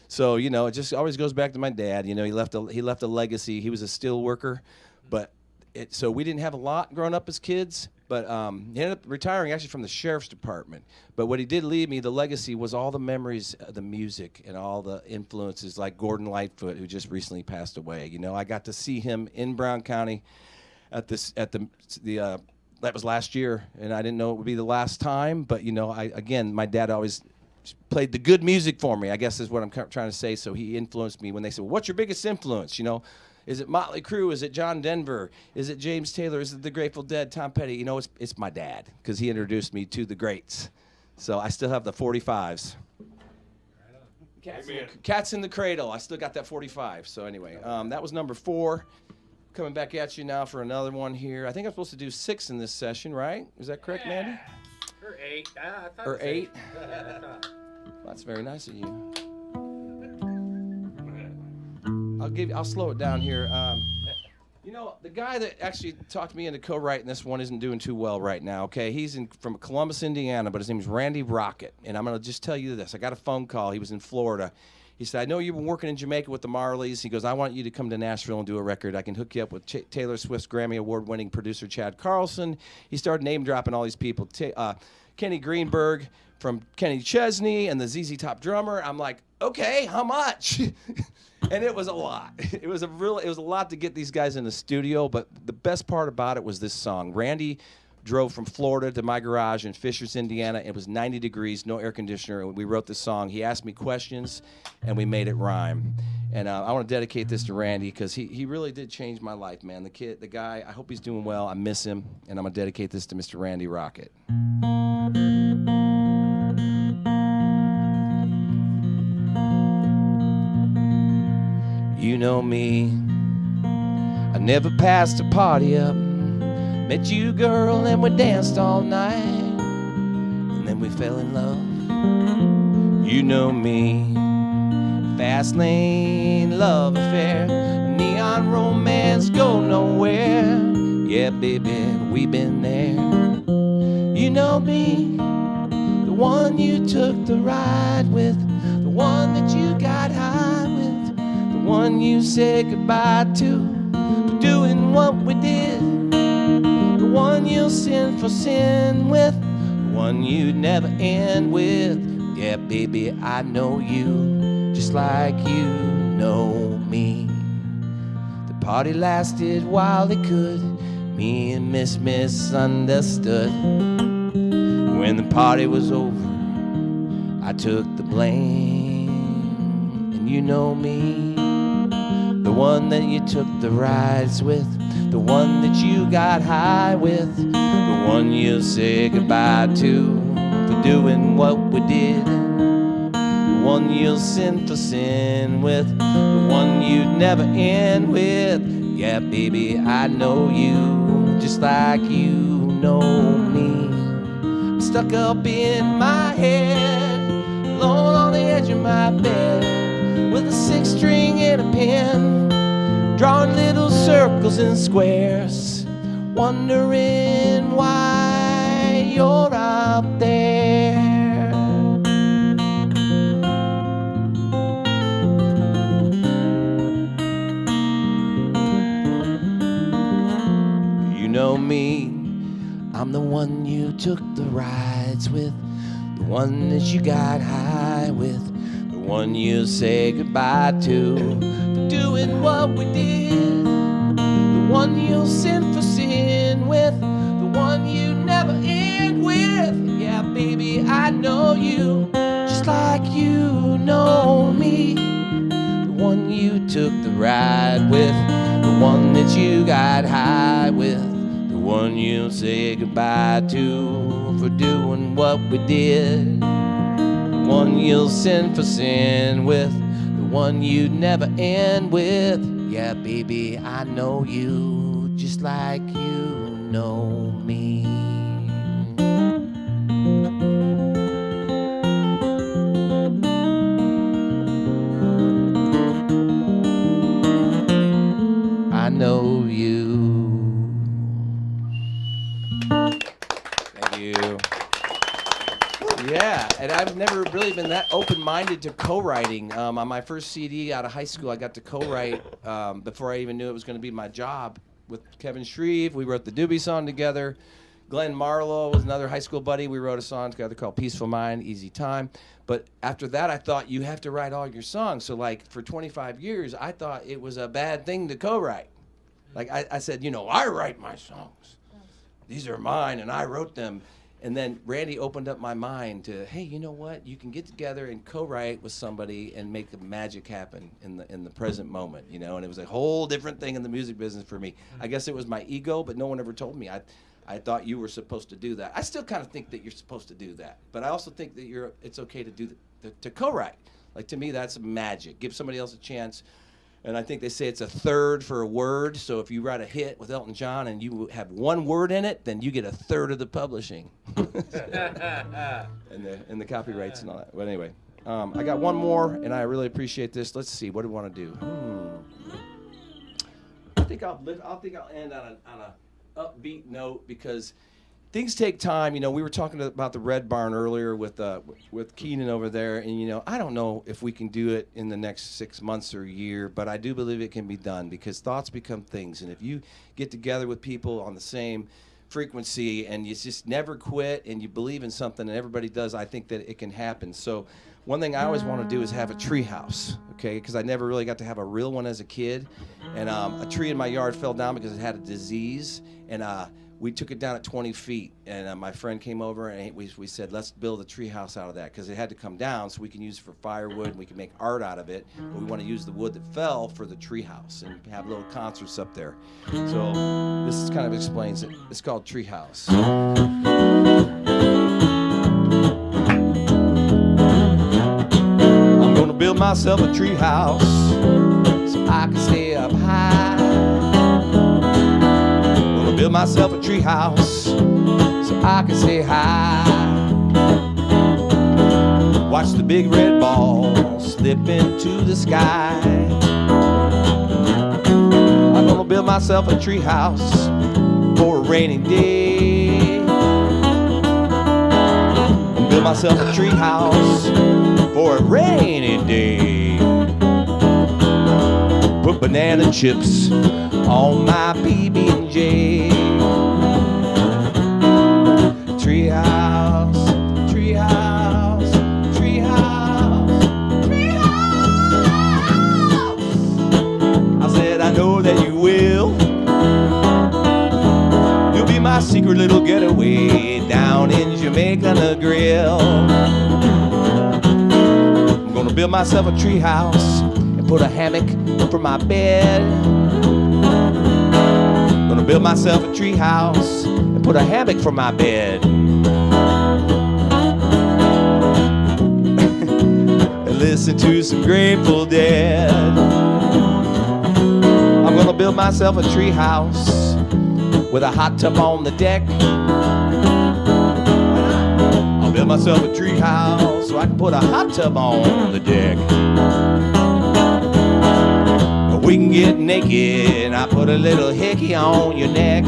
So, you know, it just always goes back to my dad. You know, he left a legacy. He was a steel worker, but so we didn't have a lot growing up as kids. But he ended up retiring actually from the sheriff's department. But what he did leave me, the legacy, was all the memories of the music and all the influences, like Gordon Lightfoot, who just recently passed away. You know, I got to see him in Brown County that was last year, and I didn't know it would be the last time. But you know, my dad always played the good music for me, I guess is what I'm trying to say. So he influenced me when they said, well, what's your biggest influence? You know, is it Motley Crue? Is it John Denver? Is it James Taylor? Is it the Grateful Dead, Tom Petty? You know, it's my dad, because he introduced me to the greats. So I still have the 45s. Cats in the Cradle. I still got that 45. So anyway, that was number 4. Coming back at you now for another one here. I think I'm supposed to do 6 in this session, right? Is that correct, Mandy? Or 8. Or 8? That's very nice of you. I'll slow it down here. You know, the guy that actually talked me into co-writing this one isn't doing too well right now, okay? He's from Columbus, Indiana, but his name is Randy Rocket. And I'm going to just tell you this. I got a phone call. He was in Florida. He said, I know you've been working in Jamaica with the Marleys. He goes, I want you to come to Nashville and do a record. I can hook you up with Taylor Swift's Grammy Award-winning producer Chad Carlson. He started name-dropping all these people. Kenny Greenberg from Kenny Chesney and the ZZ Top drummer. I'm like, okay, how much? And it was a lot. It was a lot to get these guys in the studio, but the best part about it was this song. Randy drove from Florida to my garage in Fishers, Indiana. It was 90 degrees, no air conditioner, and we wrote this song. He asked me questions, and we made it rhyme. And I want to dedicate this to Randy because he really did change my life, man. The guy, I hope he's doing well. I miss him, and I'm going to dedicate this to Mr. Randy Rocket. You know me, I never passed a party up. Met you, girl, and we danced all night, and then we fell in love. You know me, fast lane love affair, neon romance go nowhere. Yeah, baby, we been there. You know me, the one you took the ride with, the one that you got high with, the one you said goodbye to for doing what we did. The one you'll sin for sin with, the one you'd never end with. Yeah, baby, I know you just like you know me. The party lasted while it could. Me and Miss Misunderstood. When the party was over, I took the blame. And you know me, the one that you took the rides with, the one that you got high with, the one you'll say goodbye to for doing what we did, the one you'll sin for sin with, the one you'd never end with. Yeah, baby, I know you just like you know me. I'm stuck up in my head, alone on the edge of my bed, with a 6-string and a pen, drawing little circles and squares, wondering why you're out there. You know me, I'm the one you took the rides with, the one that you got high with, the one you say goodbye to for doing what we did, the one you'll sin for sin with, the one you never end with. Yeah, baby, I know you just like you know me, the one you took the ride with, the one that you got high with, the one you'll say goodbye to for doing what we did, the one you'll sin for sin with, the one you'd never end with. Yeah, baby, I know you just like you know me. I know you. Thank you. Yeah, and I've never really been that open-minded to co-writing. On my first CD out of high school, I got to co-write before I even knew it was going to be my job with Kevin Shreve. We wrote the Doobie song together. Glenn Marlowe was another high school buddy. We wrote a song together called Peaceful Mind, Easy Time. But after that, I thought you have to write all your songs. So, like, for 25 years, I thought it was a bad thing to co-write. Like, I said, you know, I write my songs. These are mine, and I wrote them. And then Randy opened up my mind to, hey, you know what? You can get together and co-write with somebody and make the magic happen in the present moment, you know? And it was a whole different thing in the music business for me. I guess it was my ego, but no one ever told me. I thought you were supposed to do that. I still kind of think that you're supposed to do that, but I also think that it's okay to do to co-write. Like, to me, that's magic. Give somebody else a chance. And I think they say it's a third for a word. So if you write a hit with Elton John and you have one word in it, then you get a third of the publishing. and the copyrights and all that. But anyway, I got one more, and I really appreciate this. Let's see. What do we want to do? I think I'll end on a upbeat note because things take time. You know, we were talking about the Red Barn earlier with Keenan over there, and you know, I don't know if we can do it in the next 6 months or a year, but I do believe it can be done because thoughts become things, and if you get together with people on the same frequency, and you just never quit, and you believe in something, and everybody does. I think that it can happen. So one thing I always want to do is have a tree house, okay? Because I never really got to have a real one as a kid. And a tree in my yard fell down because it had a disease, and we took it down at 20 feet. And my friend came over, and we said, let's build a tree house out of that, because it had to come down so we can use it for firewood, and we can make art out of it. But we want to use the wood that fell for the tree house and have little concerts up there. So this kind of explains it. It's called Tree House. Build myself a tree house so I can stay up high. Gonna build myself a tree house so I can stay high. Watch the big red ball slip into the sky. I'm gonna build myself a tree house for a rainy day. Build myself a tree house for a rainy day. Put banana chips on my PB&J. Tree house, tree house, tree house, tree house. I said I know that you will. You'll be my secret little getaway down in Jamaica on the grill. Build myself a tree house and put a hammock for my bed. Gonna build myself a tree house and put a hammock for my bed. And listen to some Grateful Dead. I'm gonna build myself a tree house with a hot tub on the deck. Build myself a tree house so I can put a hot tub on the deck. We can get naked and I put a little hickey on your neck.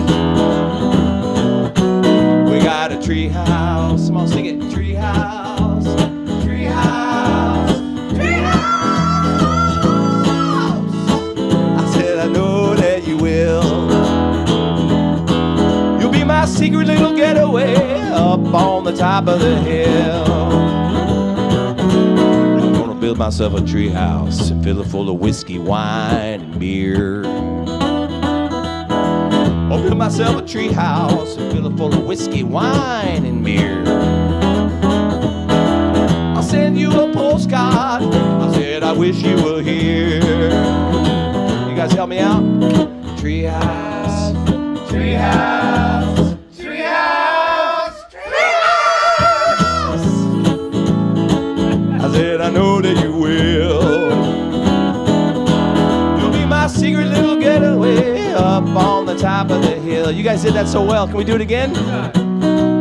We got a tree house. Come on, sing it. Tree house, tree house, tree house. I said I know that you will. You'll be my secret little getaway up on the top of the hill. I'm gonna build myself a tree house and fill it full of whiskey, wine, and beer. I'll build myself a tree house and fill it full of whiskey, wine, and beer. I'll send you a postcard. I said I wish you were here. You guys help me out? Tree house, tree house. I know that you will. You'll be my secret little getaway up on the top of the hill. You guys did that so well. Can we do it again?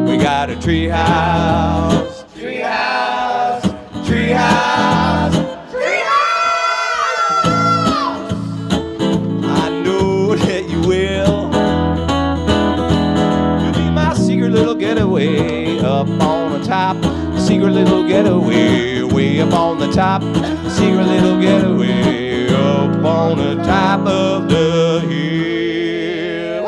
We got a tree house, tree house, tree house, tree house. I know that you will. You'll be my secret little getaway up on the top. Secret little getaway, way up on the top. Secret little getaway, up on the top of the hill.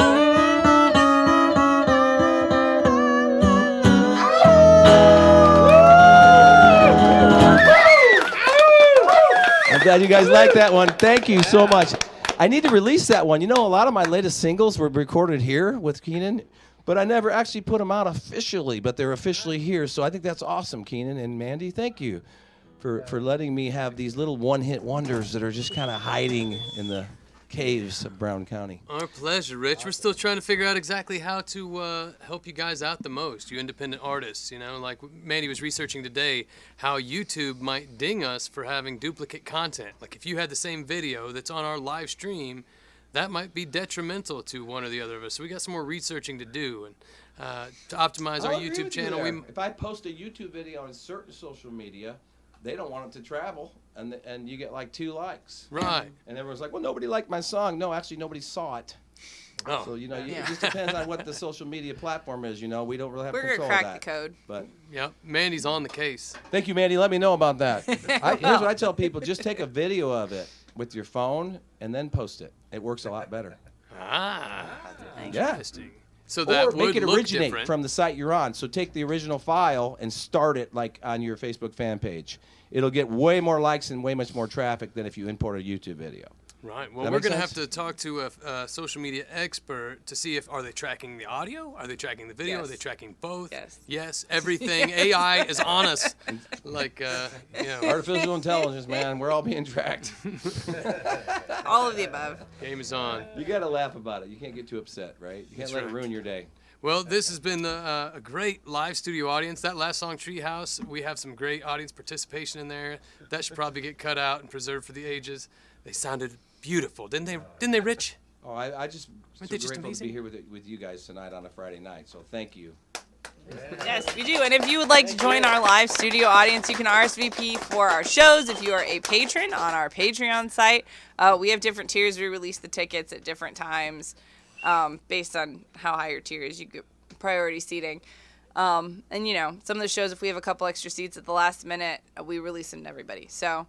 I'm glad you guys like that one. Thank you so much. I need to release that one. You know, a lot of my latest singles were recorded here with Keenan, but I never actually put them out officially, but they're officially here. So I think that's awesome, Keenan and Mandy. Thank you for letting me have these little one-hit wonders that are just kind of hiding in the caves of Brown County. Our pleasure, Rich. We're still trying to figure out exactly how to help you guys out the most, you independent artists. You know, like Mandy was researching today, how YouTube might ding us for having duplicate content. Like if you had the same video that's on our live stream, that might be detrimental to one or the other of us. So we got some more researching to do and to optimize our YouTube channel. If I post a YouTube video on certain social media, they don't want it to travel, and you get like 2 likes. Right. And everyone's like, well, nobody liked my song. No, actually, nobody saw it. Oh. So, you know, it just depends on what the social media platform is, you know. We don't really have We're control gonna of crack that. the code. But Yep, Mandy's on the case. thank you, Mandy. Let me know about that. Here's what I tell people. Just take a video of it with your phone and then post it. It works a lot better. Ah, Yeah. interesting. So that or make would it look originate different. from the site you're on. So take the original file and start it like on your Facebook fan page. It'll get way more likes and way much more traffic than if you import a YouTube video. Right. Well, That we're make going to have sense? to talk to a social media expert to see if are they tracking the audio, are they tracking the video, Yes. are they tracking both? Yes. Yes, everything. AI is on us. Like, Artificial intelligence, man. We're all being tracked. All of the above. game is on. You got to laugh about it. You can't get too upset, right? You can't That's let right. it ruin your day. Well, this has been a great live studio audience. That last song, Treehouse, we have some great audience participation in there. That should probably get cut out and preserved for the ages. They sounded beautiful, didn't they? Didn't they, Rich? Oh, I just Weren't so they just grateful amazing? to be here with you guys tonight on a Friday night. So thank you. Yes, we do. And if you would like to join our live studio audience, you can RSVP for our shows if you are a patron on our Patreon site. We have different tiers. We release the tickets at different times based on how high your tier is. You get priority seating. And, you know, some of the shows, if we have a couple extra seats at the last minute, we release them to everybody. So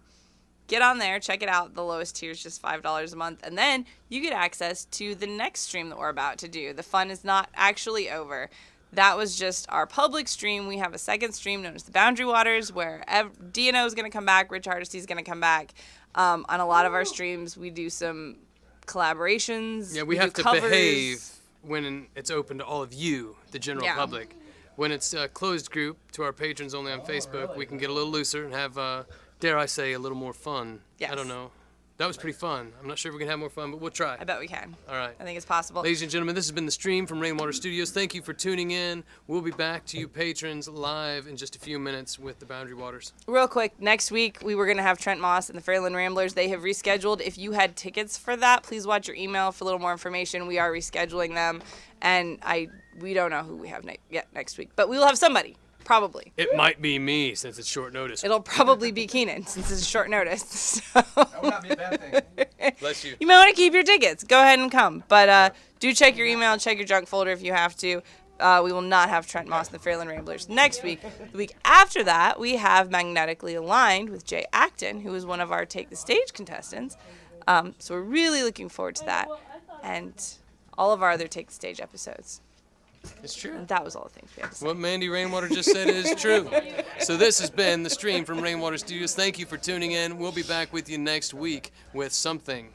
get on there, check it out. The lowest tier is just $5 a month. And then you get access to the next stream that we're about to do. The fun is not actually over. That was just our public stream. We have a second stream known as the Boundary Waters, where DNO is going to come back, Rich Hardesty is going to come back. On a lot of our streams, we do some collaborations. Yeah, we have do to covers. behave when it's open to all of you, the general Yeah. public. When it's a closed group to our patrons only on Facebook, we can get a little looser and have, dare I say, a little more fun. Yes. I don't know. That was pretty fun. I'm not sure if we can have more fun, but we'll try. I bet we can. All right. I think it's possible. Ladies and gentlemen, this has been the stream from Rainwater Studios. Thank you for tuning in. We'll be back to you patrons live in just a few minutes with the Boundary Waters. Real quick, next week we were going to have Trent Moss and the Fairland Ramblers. They have rescheduled. If you had tickets for that, please watch your email for a little more information. We are rescheduling them, and we don't know who we have yet next week, but we will have somebody, probably. It might be me since it's short notice. It'll probably be Keenan since it's short notice. So That would not be a bad thing. Bless you. you might want to keep your tickets. Go ahead and come, but do check your email, check your junk folder if you have to. We will not have Trent Moss and the Fairland Ramblers next week. The week after that, we have Magnetically Aligned with Jay Acton, who is one of our Take the Stage contestants. So we're really looking forward to that, and all of our other Take the Stage episodes. It's true. And that was all the things we had to say. What Mandy Rainwater just said is true. So this has been the stream from Rainwater Studios. Thank you for tuning in. We'll be back with you next week with something.